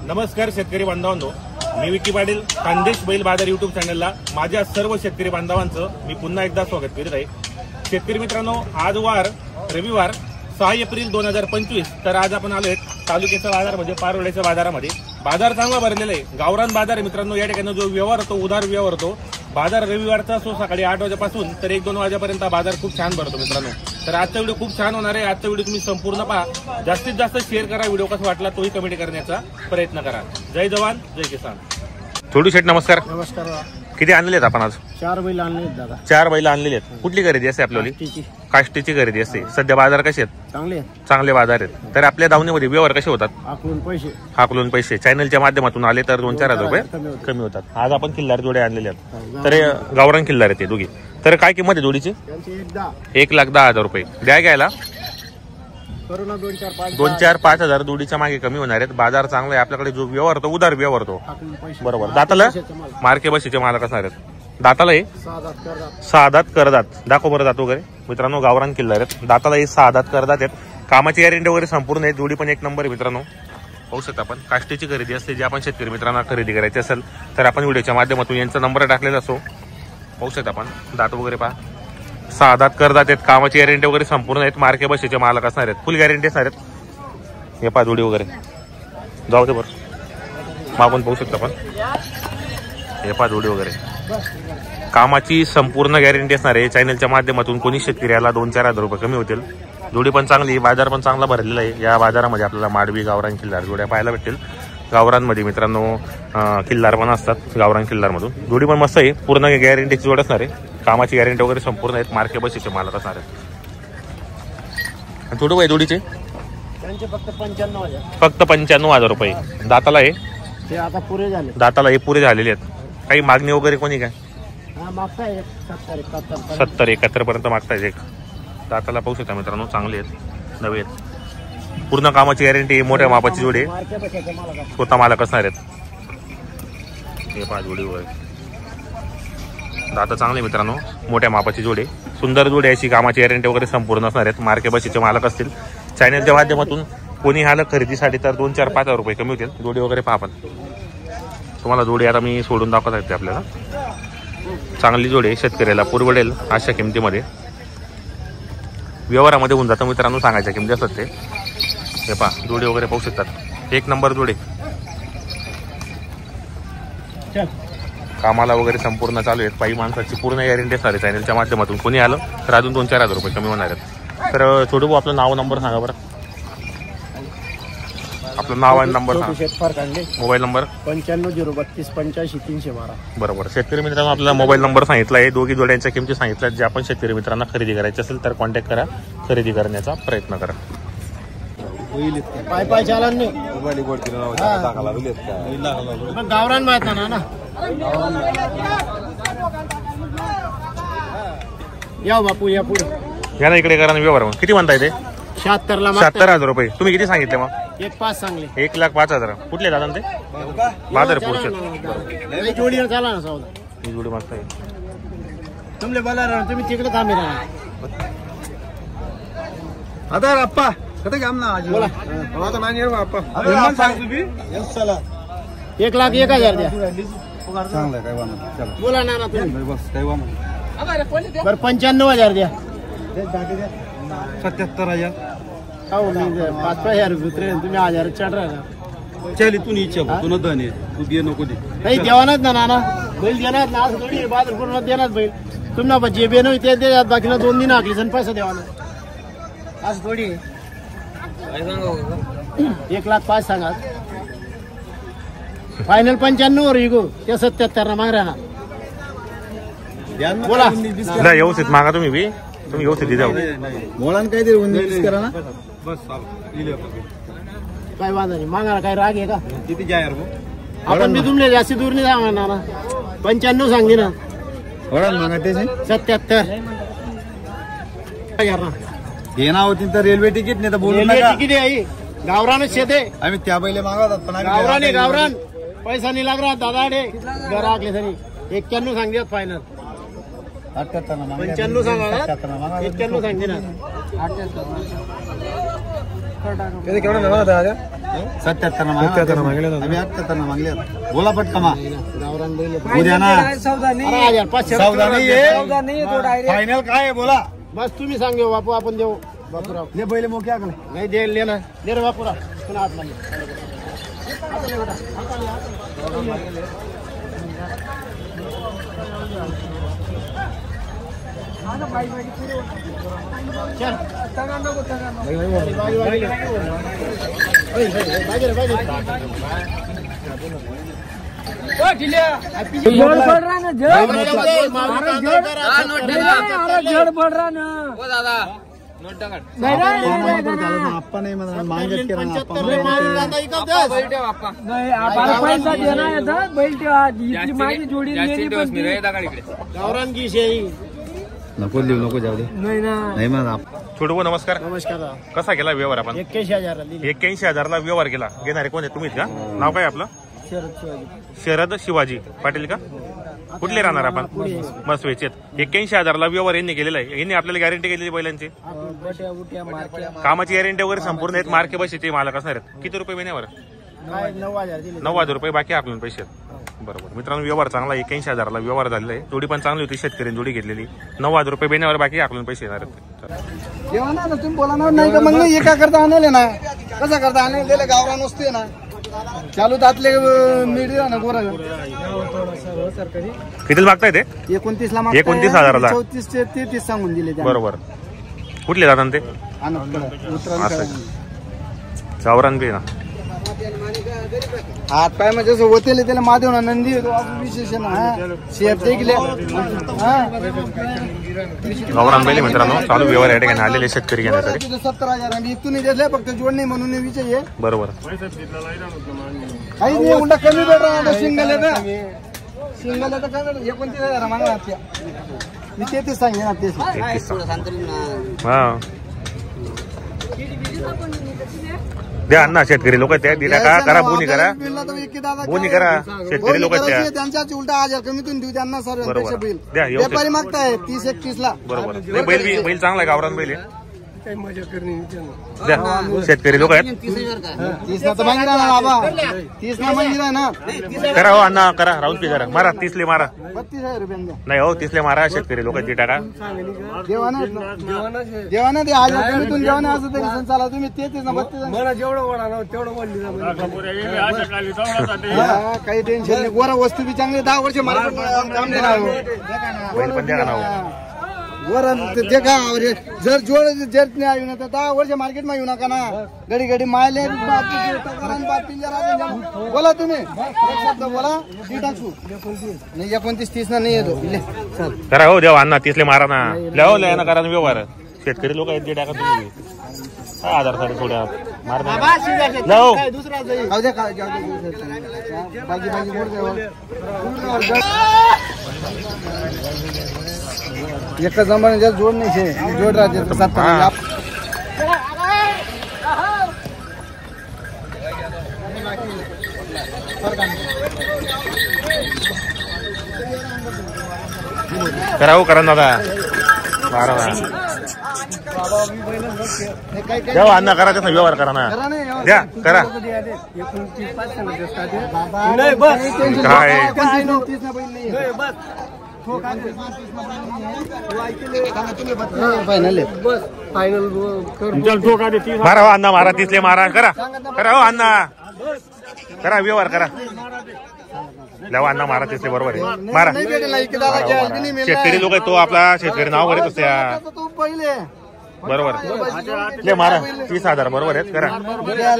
नमस्कार शेतकरी बांधवांनो, मी विकी पाटील खानदेश बैल बाजार युट्यूब चॅनलला माझ्या सर्व शेतकरी बांधवांचं मी पुन्हा एकदा स्वागत करीत आहे। शेतकरी मित्रांनो, आज वार रविवार 6 एप्रिल 2025। तर आज आपण आलोय तालुक्याच्या बाजार म्हणजे पारोळ्याच्या बाजारामध्ये। बाजार चांगला भरलेला आहे, गावरान बाजार आहे मित्रांनो। या ठिकाणी जो व्यवहार होतो उधार व्यवहार होतो। बाजार रविवारचा असो सकाळी 8 वाजेपासून तर 1-2 वाजेपर्यंत बाजार खूप छान भरतो मित्रांनो। तर आजचा व्हिडिओ खूप छान होणार आहे। आजचा व्हिडिओ तुम्ही संपूर्ण पहा, जास्तीत जास्त शेअर करा। व्हिडिओ कसा वाटला तोही कमेंट करण्याचा प्रयत्न करा। जय जवान जय किसान। छोटू शेठ नमस्कार। नमस्कार। किती आणले आहेत आपण आज? 4 बैल आणले दादा। 4 बैल आणलेले आहेत। कुठली खरेदी असते आपल्याला? काष्टीची खरेदी असते। सध्या बाजार कसे आहेत? चांगले बाजार आहेत। तर आपल्या दावणीमध्ये व्यवहार कसे होतात? हाकलून पैसे चॅनलच्या माध्यमातून आले तर 2-4 हजार रुपये कमी होतात। आज आपण किल्लार जोडे आणलेले आहेत। तर गावरान किल्लार आहेत ते दोघी। तर काय किंमत आहे जोडीची? 1,10,000 रुपये द्या घ्यायला। 2-4-5 हजार जोडीच्या मागे कमी होणार आहेत। बाजार चांगला आहे आपल्याकडे। जो व्यवहार होतो उधार व्यवहार होतो बरोबर। दाताला मार्के बशीचे मालक असणार आहेत। दाताला हे 6 दात करदात। दाखव बरं दात वगैरे मित्रांनो। गावरान किल्लार आहेत। दाताला हे 6 दात करदात आहेत। कामाची गॅरंटी वगैरे संपूर्ण आहे। जोडी पण एक नंबर आहे मित्रांनो। पाहू शकता आपण काष्टीची खरेदी असते। जे आपण शेतकरी मित्रांना खरेदी करायची असेल तर आपण व्हिडिओच्या माध्यमातून यांचा नंबर टाकलेला असो। पाहू शकता आपण दात वगैरे पहा। 6 दात करदात आहेत। कामाची गॅरंटी वगैरे संपूर्ण आहेत। मार्के बशीचे मालक असणार आहेत। फुल गॅरंटी असणार आहेत। हे पहा जोडी वगैरे जाऊ दे बरं मागून पाहू शकता आपण। हे पहा जोडी वगैरे कामाची संपूर्ण गॅरंटी असणार आहे। चॅनलच्या माध्यमातून कोणी शेतकऱ्याला 2-4 हजार रुपये कमी होतील। जोडी पण चांगली, बाजार पण चांगला भरलेला आहे। या बाजारामध्ये आपल्याला माडवी गावरान किल्लार जोड्या पाहायला भेटतील। गावरांमध्ये मित्रांनो किल्लार पण असतात। गावरान किल्लारमधून जोडी पण मस्त आहे। पूर्ण गॅरंटीची जोड असणार आहे। कामाची गॅरंटी वगैरे संपूर्ण आहेत। मार्के बशीचे मालक असणार आहेत। छोटू भाई जोडीचे फक्त 95,000 रुपये। दाताला हे आता पुरे झाले। दाताला हे पुरे झालेले आहेत। काही मागणी वगैरे कोणी काय? 70-71 पर्यंत मागतायत। एक दाताला पाहू शकता मित्रांनो, चांगले आहेत, नवे आहेत। पूर्ण कामाची गॅरंटी, मोठ्या मापाची जोडी, स्वतः मालक असणार आहेत। हे पहा जोडी वगैरे दाता चांगले मित्रांनो, मोठ्या मापाची जोडी, सुंदर जोडी अशी। कामाची गॅरंटी वगैरे संपूर्ण असणार आहेत। मार्के बशीचे मालक असतील। चॅनलच्या माध्यमातून कोणी आलं खरेदीसाठी तर 2-4-5 हजार रुपये कमी होतील। जोडी वगैरे पहा आपण। तुम्हाला जोडी आता मी सोडून दाखवत आहे आपल्याला। चांगली जोडी शेतकऱ्याला पुरवडेल अशा किमतीमध्ये व्यवहारामध्ये होऊन जातं मित्रांनो। सांगायच्या किमती असतात ते। हे पहा जोडी वगैरे पाहू शकतात, एक नंबर जोडी। कामाला वगैरे संपूर्ण चालू आहेत। बाई माणसाची पूर्ण गॅरंटी असणार आहे। चॅनलच्या माध्यमातून कोणी आलं तर अजून 2-4 हजार रुपये कमी होणार आहेत। तर छोटू भाऊ आपलं नाव नंबर सांगा बरं। आपलं नाव आणि नंबर सांगा। मोबाईल नंबर 95-032-85-312 बरोबर। शेतकरी मित्रांनो आपल्याला मोबाईल नंबर सांगितला आहे। दोघी जोड्यांच्या किमती सांगितल्या। जे आपण शेतकरी मित्रांना खरेदी करायची असेल तर कॉन्टॅक्ट करा, खरेदी करण्याचा प्रयत्न करा। पाय चालन नाही गावरान माहित ना या बापू या पुढे या ना इकडे करा व्यवहार। किती म्हणताय ते? 76,000 रुपये। तुम्ही किती सांगितले मग? 1,05,000 सांगले। 1,05,000 कुठले दादा ते? बाजार पुढचे जोडी चाला ना सौदा। ही जोडी मस्त आहे। तुमले बोला तुम्ही तिकडे थांबे ना आता अप्पा कधी काम ना आज बोला आता नाही रे अप्पा सांग तुम्ही चला 1,01,000 द्या। चांगलं काय चला बोला ना तुम्ही बस काय बरं 95,000 द्या। 77,000 हो मी 5,000 रुपये तुम्ही 1,000 चढ राहिला। चल तू इच्छा तू न दे तू दे नको दे नाही देवानाच ना नाना बैल देणार ना असं थोडी बाजार पूर्ण देणार बैल तुम्हाला जे बेन ते देतात बाकीला 2 दिन आखली सण पैसा देवाना असं थोडी। 1,05,000 सांगा फायनल 95 वर इगो ते 77 ना माग राहणार। बोला व्यवस्थित मागा तुम्ही बी, तुम्ही व्यवस्थित द्या बोला काहीतरी 19 करा ना बस काय वादा नाही। मागा काय राग आहे का? किती जाय आपण बी तुमले जास्ती दूर नाही जाणार ना। 95 सांगते ना मागा ते 77 घेणार होती तर रेल्वे तिकीट नाही तर बोलून तिकीट आहे। गावरानच शेते आम्ही त्या बैले मागवतात पण गावरान गावरान पैसा नाही लागला दादा डे घर आखले तरी 91 सांगते फायनल। 95 सांगा 91 सांगते ना। केवढा नवा दादा 77 मागले आम्ही 78 मागले बोला पटकमा उद्या ना सौदा नाही फायनल काय बोला बस तुम्ही सांगेव बापू आपण देऊ बापूराव ले पहिले मग क्या नाही दे ले ना दे रे बापूराव पुन्हा हात मागे नको लिहू नको जाऊ दे नाही मग छोटू नमस्कार. नमस्कार. कसा केला व्यवहार आपण? 81,000ला व्यवहार केला. घेणारे कोण आहे? तुम्हीच का? नाव काय आपलं? शरद शिवाजी पाटील का? कुठले राहणार आपण? मस्त वेचेत. 81,000ला व्यवहार यांनी केलेला आहे. यांनी आपल्याला गॅरंटी केलेली बैलांची कामाची गॅरंटी वगैरे संपूर्ण आहेत. मार्के बशीचे मालक असणार आहेत. किती रुपये महिन्यावर? 9,000 रुपये बाकी आपल्याला पैसे. बरोबर मित्रांनो व्यवहार चांगला. 81,000ला व्यवहार झालेला आहे. जोडी पण चांगली होती. शेतकऱ्यांनी जोडी घेतलेली. 9,000 रुपये महिन्यावर बाकी आपल्याला पैसे येणार आहेत. ना तुम्ही बोला ना नाही का मग नाही एका करता आणले ना कसा करता आणले दिले गावरा नसते ना चालू दातले मीडिया ना गोरा किती मागताय ते? 29 ला 29,000ला 34 ते 33 सांगून दिले. बरोबर. कुठले जातात ते? गावरान बी ना हात पाय म्हणजे होते त्याला महादेव ना नंदी विशेष ना शेप देखील गावरान बैल मित्रांनो चालू व्यवहार या ठिकाणी आलेले शेतकरी घेण्यासाठी. 70,000 आम्ही इथून दिले फक्त जोडणी म्हणून विषय आहे. बरोबर. काही नाही उलटा कमी भेट राहणार सिंगल आहे सिंगल आहे तर काय 29,000 मागणार त्या मी 33 सांगेन ना 33. हा द्या अण्णा शेतकरी लोक त्या दिल्या का करा बोनी करा बोनी करा शेतकरी लोक त्या त्यांच्या उलटा 1,000 कमीतून देऊ त्यांना सर्व द्या. व्यापारी मागताय 30-31 ला. बरोबर. बैल चांगला आहे गावरान बैल द्या. शेतकरी लोक आहेत. 30 ना तर मागितला ना बाबा 30 ना मागितला ना करा हो अण्णा करा राऊंड पे करा मारा 30ले मारा 32,000 रुपये नाही हो 30ले मारा शेतकरी लोक ती टाका देवाना ते 1,000 कमीतून जेवण असं तरी चाला तुम्ही 33 ना 32 मला जेवढं वडा तेवढं वडली काही टेन्शन नाही. गोरा वस्तू बी चांगली 10 वर्ष मला बैल पण द्या ना वर ते का जर जोड जर नाही येऊ ना तर 10 वर्ष मार्केट मध्ये येऊ नका ना. घडी घडी मायले बोला तुम्ही बोला टाकू नाही 29-30 ना नाही येतो करा हो देवा अण्णा 30ले मारा ना लिहाव लिहा ना करा व्यवहार. शेतकरी लोक आहेत ते टाका तुम्ही 1000 थोड्या मार एका जमान्याच्या जोड नाही जोड राहते करा हो करा दादा मारा ना द्या अण्णा करा त्याचा व्यवहार करा ना द्या करा मारा हो अण्णा मारा 30ले मारा करा करा हो अण्णा करा व्यवहार करा लावा अण्णा मारा 30ले बरोबर आहे मारा. शेतकरी लोक तो आपला शेतकरी नाव करीत असते बरोबर ले मारा 30,000 बरोबर आहेत करा.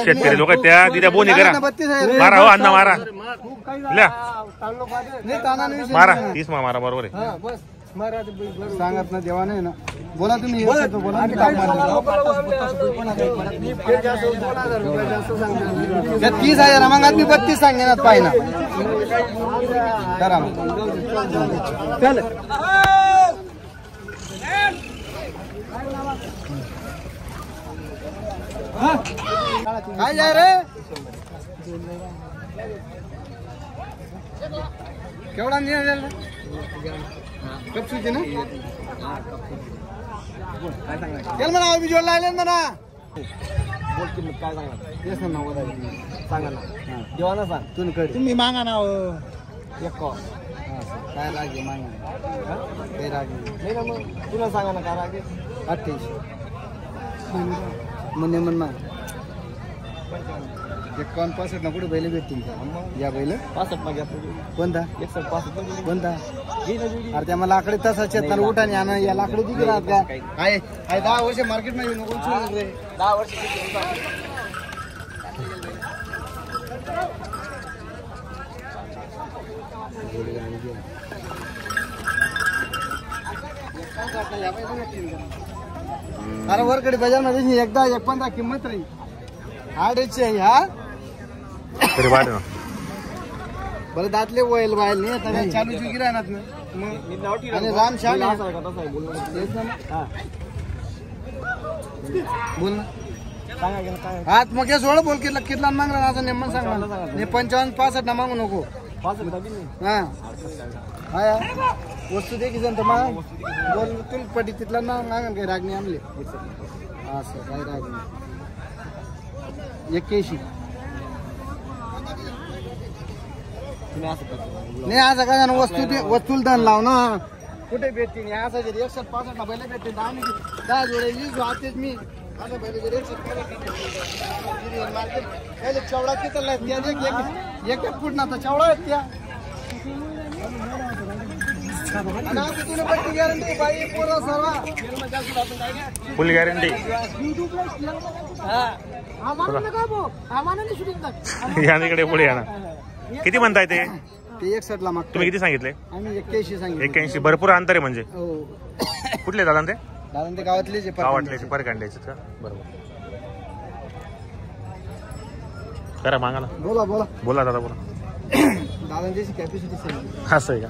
शेतकरी लोक त्या दिद्या बोनी करा मारा हो अण्णा मारा ल्या मारा 30 मारा बरोबर आहे. सांगत ना देवा नाही ना बोला तुम्ही 30,000 मग आम्ही 32 सांगेन पाहिजे करा चल काय जाय रे केवढा निघाला कपसूची ना चल म्हणा जोड लागले म्हणा बोल किंमत काय सांगा तेच ना 90 सांगा ना देवाना सांग तुम्ही मागा ना एक काय रागे मागा काही रागे नाही ना मग तुला सांगा ना काय रागे 88 म्हणे म्हण ना 51-65 ना कुठे बैल भेटतील का या बैल 65 ना घ्या कोणता 61-65 कोणता अरे त्या मला लाकडी तसाच आहेत ना उठाने आणा या लाकडी दिली राहत का आहे 10 वर्ष मार्केट मध्ये नको सोडून रे 10 वर्ष अरे वरकडे बाजार मध्ये एकदा 1.15 किंमत रे 8ची आहे हा तरी वाढ ना बरं दातले वयल वायल नाही आता चालू चुकी राहणार ना आणि राम शाह बोल ना हात मग सोड बोल कितला मागला आता नेमन सांगा नाही 55-65 ना मागू नको हा हा वस्तू दे की जण तर मग बोल तुला पटी तिथला ना मागन काही राग नाही आमले असं काही राग नाही 81 नाही असं काय ना वस्तूला धन लाव ना कुठे भेटते नाही असं जरी 61-65 ना बैल भेटते 10 जोडे 20 वाहतेच मी असं बैल जरी 61 चवडा किती एक फूट ना तर चवडा आहेत त्या गॅरंटी बाई पूर्ण सर्व फुल गॅरंटी याकडे पुढे या ना किती म्हणताय ते 61 ला मागतो तुम्ही किती सांगितले आम्ही 81 सांगितले 81 भरपूर अंतर आहे म्हणजे हो कुठले दादा ते दादा ते गावातलेच आहे गावातले परकांड्याचे का बरोबर करा मागा ना बोला बोला बोला दादा बोला दादांची कॅपॅसिटी असं आहे का